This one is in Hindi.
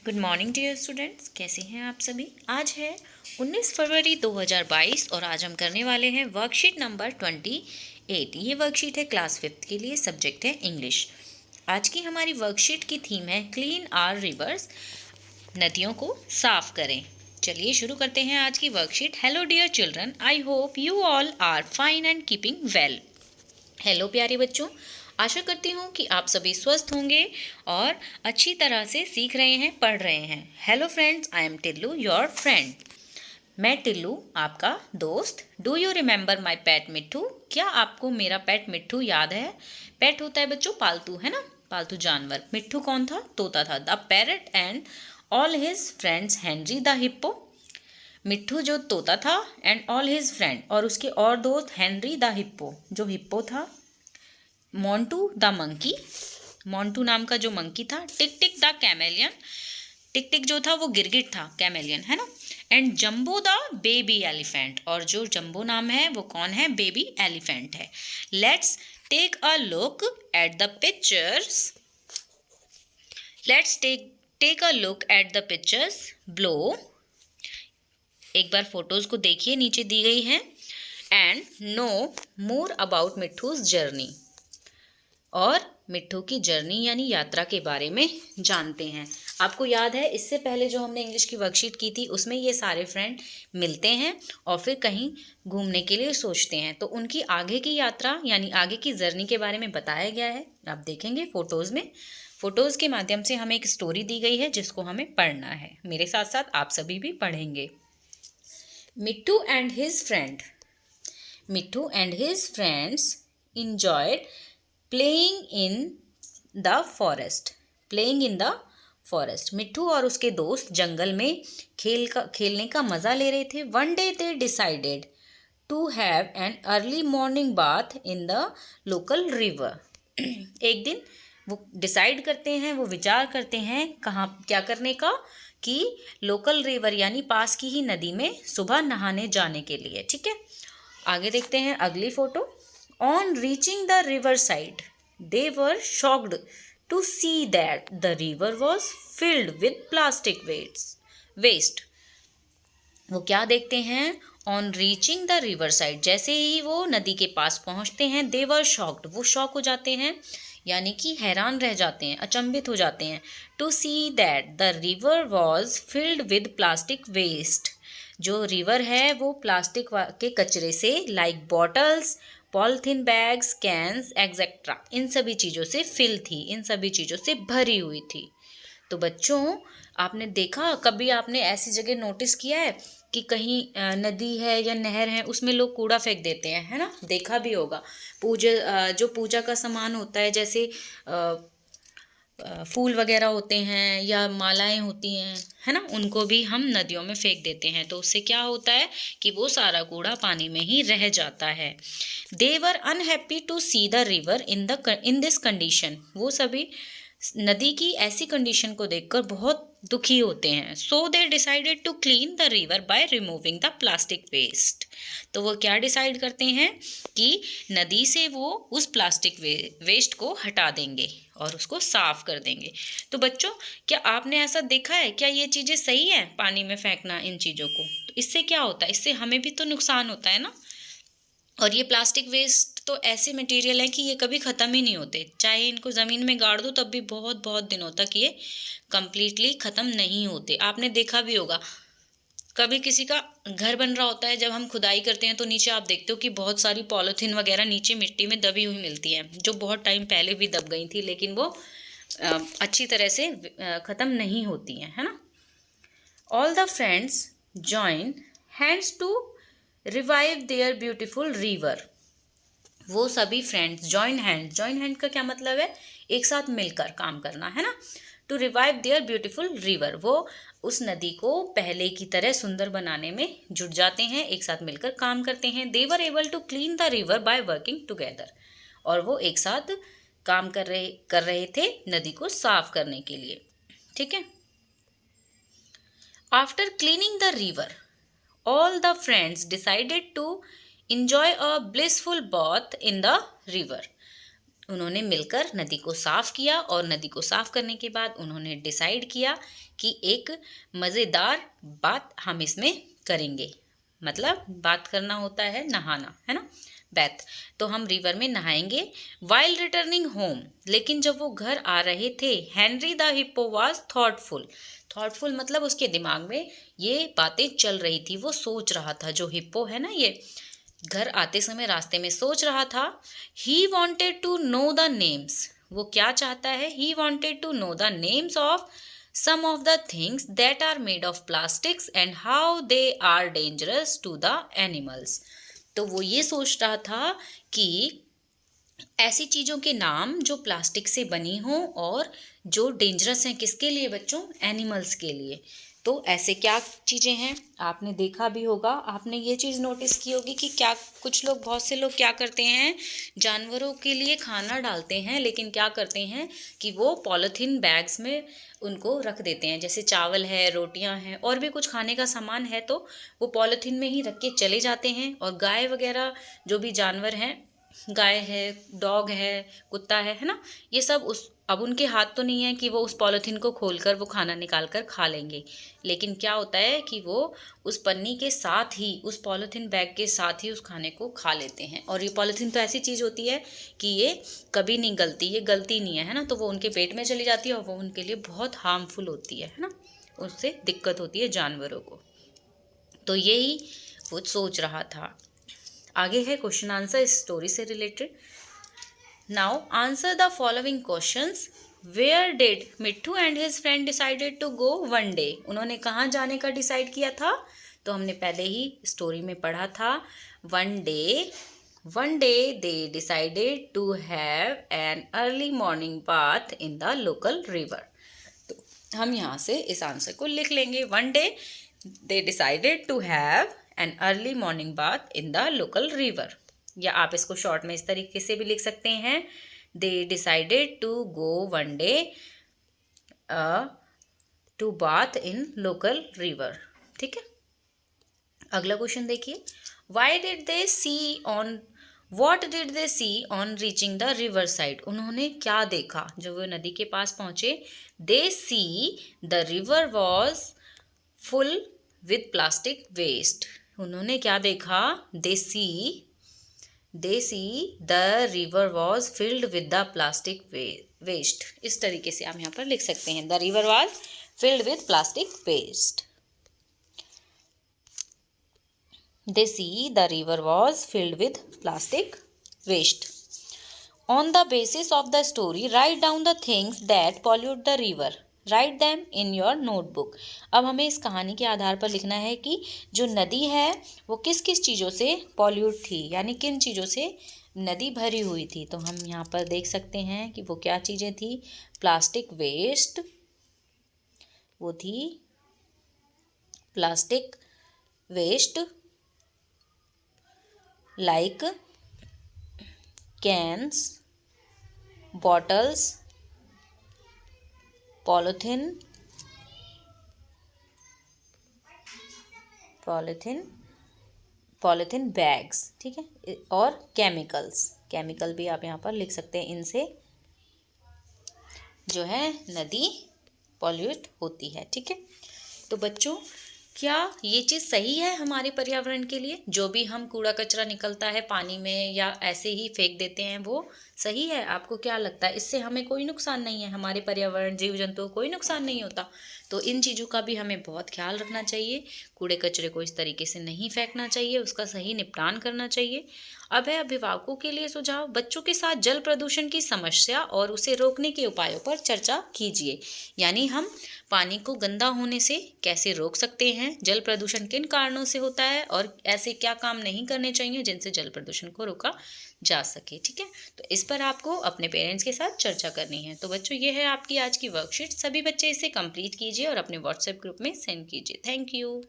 गुड मॉर्निंग डियर स्टूडेंट्स, कैसे हैं आप सभी। आज है 19 फरवरी 2022 और आज हम करने वाले हैं वर्कशीट नंबर 28। ये वर्कशीट है क्लास 5 के लिए, सब्जेक्ट है इंग्लिश। आज की हमारी वर्कशीट की थीम है क्लीन आवर रिवर्स, नदियों को साफ करें। चलिए शुरू करते हैं आज की worksheet. Hello dear children, I hope you all are fine and keeping well. Hello प्यारे बच्चों, आशा करती हूँ कि आप सभी स्वस्थ होंगे और अच्छी तरह से सीख रहे हैं, पढ़ रहे हैं। Hello friends, I am Tillu, your friend. मैं टिल्लू, आपका दोस्त। डू यू रिमेंबर माई पेट मिट्ठू? क्या आपको मेरा पेट मिट्ठू याद है? पेट होता है बच्चों पालतू, है ना, पालतू जानवर। मिट्ठू कौन था? तोता था। The parrot and all his friends Henry the hippo. मिट्ठू जो तोता था एंड ऑल हिज फ्रेंड, और उसके और दोस्त हेनरी द हिप्पो जो हिप्पो था। मोंटू द मंकी, मोंटू नाम का जो मंकी था। टिक टिक द कैमेलियन, टिक टिक जो था वो गिरगिट था, कैमेलियन, है ना। And Jumbo the baby elephant, और जो जंबो नाम है वो कौन है? बेबी एलिफेंट है। Let's take a look at the pictures, let's take a look at the pictures below. एक बार फोटोज को देखिए, नीचे दी गई है। And know more about Mitthu's journey, और मिट्ठू की जर्नी यानी यात्रा के बारे में जानते हैं। आपको याद है इससे पहले जो हमने इंग्लिश की वर्कशीट की थी उसमें ये सारे फ्रेंड मिलते हैं और फिर कहीं घूमने के लिए सोचते हैं, तो उनकी आगे की यात्रा यानी आगे की जर्नी के बारे में बताया गया है। आप देखेंगे फोटोज़ में, फोटोज़ के माध्यम से हमें एक स्टोरी दी गई है जिसको हमें पढ़ना है। मेरे साथ साथ आप सभी भी पढ़ेंगे। मिट्ठू and his friend, Mitthu and his friends enjoyed playing in the forest, playing in the forest. मिट्ठू और उसके दोस्त जंगल में खेलने का मज़ा ले रहे थे। One day they decided to have an early morning bath in the local river. एक दिन वो डिसाइड करते हैं, वो विचार करते हैं कहाँ क्या करने का, कि लोकल रिवर यानी पास की ही नदी में सुबह नहाने जाने के लिए। ठीक है, आगे देखते हैं अगली photo. On reaching the riverside, they were shocked to see that the river was filled with plastic waste. वो क्या देखते हैं? On reaching the riverside, जैसे ही वो नदी के पास पहुंचते हैं, they were shocked, वो शॉक हो जाते हैं यानी कि हैरान रह जाते हैं, अचंभित हो जाते हैं। To see that the river was filled with plastic waste, जो रिवर है वो प्लास्टिक के कचरे से, like bottles, polythene bags, cans etcetera, इन सभी चीज़ों से फिल थी, इन सभी चीज़ों से भरी हुई थी। तो बच्चों, आपने देखा, कभी आपने ऐसी जगह नोटिस किया है कि कहीं नदी है या नहर है उसमें लोग कूड़ा फेंक देते हैं, है ना, देखा भी होगा। जो पूजा का सामान होता है, जैसे फूल वगैरह होते हैं या मालाएं होती हैं, है ना, उनको भी हम नदियों में फेंक देते हैं, तो उससे क्या होता है कि वो सारा कूड़ा पानी में ही रह जाता है। They were unhappy to see the river in this condition, वो सभी नदी की ऐसी कंडीशन को देखकर बहुत दुखी होते हैं। So they decided to clean the river by removing the plastic waste, तो वो क्या डिसाइड करते हैं कि नदी से वो उस प्लास्टिक वेस्ट को हटा देंगे और उसको साफ कर देंगे। तो बच्चों, क्या आपने ऐसा देखा है? क्या ये चीज़ें सही हैं पानी में फेंकना इन चीज़ों को? तो इससे क्या होता है? इससे हमें भी तो नुकसान होता है ना। और ये प्लास्टिक वेस्ट तो ऐसे मटेरियल है कि ये कभी ख़त्म ही नहीं होते, चाहे इनको ज़मीन में गाड़ दो तब भी बहुत बहुत दिनों तक ये कम्प्लीटली ख़त्म नहीं होते। आपने देखा भी होगा, कभी किसी का घर बन रहा होता है, जब हम खुदाई करते हैं तो नीचे आप देखते हो कि बहुत सारी पॉलीथीन वगैरह नीचे मिट्टी में दबी हुई मिलती है, जो बहुत टाइम पहले भी दब गई थी, लेकिन वो अच्छी तरह से ख़त्म नहीं होती हैं, है ना। All the friends join hands to revive their beautiful river, वो सभी फ्रेंड्स जॉइन हैंड का क्या मतलब है? एक साथ मिलकर काम करना, है ना। To revive their beautiful river, वो उस नदी को पहले की तरह सुंदर बनाने में जुट जाते हैं, एक साथ मिलकर काम करते हैं। They were able to clean the river by working together, और वो एक साथ काम कर रहे थे नदी को साफ करने के लिए। ठीक है, after cleaning the river all the friends decided to enjoy a blissful bath in the river, उन्होंने मिलकर नदी को साफ़ किया और नदी को साफ़ करने के बाद उन्होंने डिसाइड किया कि एक मज़ेदार बात हम इसमें करेंगे। मतलब बात करना होता है नहाना, है ना, बैथ। तो हम रिवर में नहाएंगे। वाइल रिटर्निंग होम, लेकिन जब वो घर आ रहे थे, Henry the hippo was thoughtful. Thoughtful मतलब उसके दिमाग में ये बातें चल रही थी, वो सोच रहा था। जो हिप्पो है ना, ये घर आते समय रास्ते में सोच रहा था। He wanted to know the names, वो क्या चाहता है? He wanted to know the names of some of the things that are made of plastics and how they are dangerous to the animals। तो वो ये सोच रहा था कि ऐसी चीज़ों के नाम जो प्लास्टिक से बनी हों और जो डेंजरस हैं, किसके लिए बच्चों? एनिमल्स के लिए। तो ऐसे क्या चीज़ें हैं? आपने देखा भी होगा, आपने ये चीज़ नोटिस की होगी कि क्या कुछ लोग, बहुत से लोग क्या करते हैं, जानवरों के लिए खाना डालते हैं, लेकिन क्या करते हैं कि वो पॉलीथीन बैग्स में उनको रख देते हैं। जैसे चावल है, रोटियां हैं, और भी कुछ खाने का सामान है, तो वो पॉलीथीन में ही रख के चले जाते हैं। और गाय वगैरह जो भी जानवर हैं, गाय है, डॉग है, कुत्ता है ना, ये सब अब उनके हाथ तो नहीं है कि वो उस पॉलीथीन को खोलकर वो खाना निकाल कर खा लेंगे। लेकिन क्या होता है कि वो उस पन्नी के साथ ही, उस पॉलीथीन बैग के साथ ही उस खाने को खा लेते हैं। और ये पॉलीथीन तो ऐसी चीज़ होती है कि ये कभी नहीं गलती, ये गलती नहीं है ना, तो वो उनके पेट में चली जाती है और वो उनके लिए बहुत हार्मफुल होती है ना, उससे दिक्कत होती है जानवरों को। तो यही वो सोच रहा था। आगे है क्वेश्चन आंसर इस स्टोरी से related. Now answer the following questions. Where did Mitthu and his friend decided to go one day, उन्होंने कहाँ जाने का डिसाइड किया था? तो हमने पहले ही स्टोरी में पढ़ा था। One day they decided to have an early morning bath in the local river. तो हम यहाँ से इस आंसर को लिख लेंगे। One day they decided to have an early morning bath in the local river, या आप इसको शॉर्ट में इस तरीके से भी लिख सकते हैं, they decided to go one day to bath in local river. ठीक है, अगला क्वेश्चन देखिए। What did they see on reaching the river side? उन्होंने क्या देखा जब वो नदी के पास पहुंचे? They see the river was full with plastic waste। उन्होंने क्या देखा? They see the river was filled with the plastic waste। इस तरीके से आप यहाँ पर लिख सकते हैं, the river was filled with plastic waste। They see the river was filled with plastic waste। On the basis of the story, write down the things that pollute the river। Write them in your notebook। अब हमें इस कहानी के आधार पर लिखना है कि जो नदी है वो किस किस चीज़ों से पॉल्यूट थी, यानी किन चीज़ों से नदी भरी हुई थी। तो हम यहाँ पर देख सकते हैं कि वो क्या चीज़ें थी। प्लास्टिक वेस्ट, वो थी plastic waste like cans, bottles, polythene bags। ठीक है, और केमिकल भी आप यहाँ पर लिख सकते हैं। इनसे जो है नदी पॉल्यूट होती है। ठीक है, तो बच्चों क्या ये चीज़ सही है हमारे पर्यावरण के लिए? जो भी हम कूड़ा कचरा निकलता है पानी में या ऐसे ही फेंक देते हैं, वो सही है? आपको क्या लगता है? इससे हमें कोई नुकसान नहीं है, हमारे पर्यावरण, जीव जंतुओं को कोई नुकसान नहीं होता। तो इन चीज़ों का भी हमें बहुत ख्याल रखना चाहिए। कूड़े कचरे को इस तरीके से नहीं फेंकना चाहिए, उसका सही निपटान करना चाहिए। अब है अभिभावकों के लिए सुझाव। बच्चों के साथ जल प्रदूषण की समस्या और उसे रोकने के उपायों पर चर्चा कीजिए। यानी हम पानी को गंदा होने से कैसे रोक सकते हैं, जल प्रदूषण किन कारणों से होता है और ऐसे क्या काम नहीं करने चाहिए जिनसे जल प्रदूषण को रोका जा सके। ठीक है, तो इस पर आपको अपने पेरेंट्स के साथ चर्चा करनी है। तो बच्चों ये है आपकी आज की वर्कशीट। सभी बच्चे इसे कंप्लीट कीजिए और अपने व्हाट्सएप ग्रुप में सेंड कीजिए। Thank you.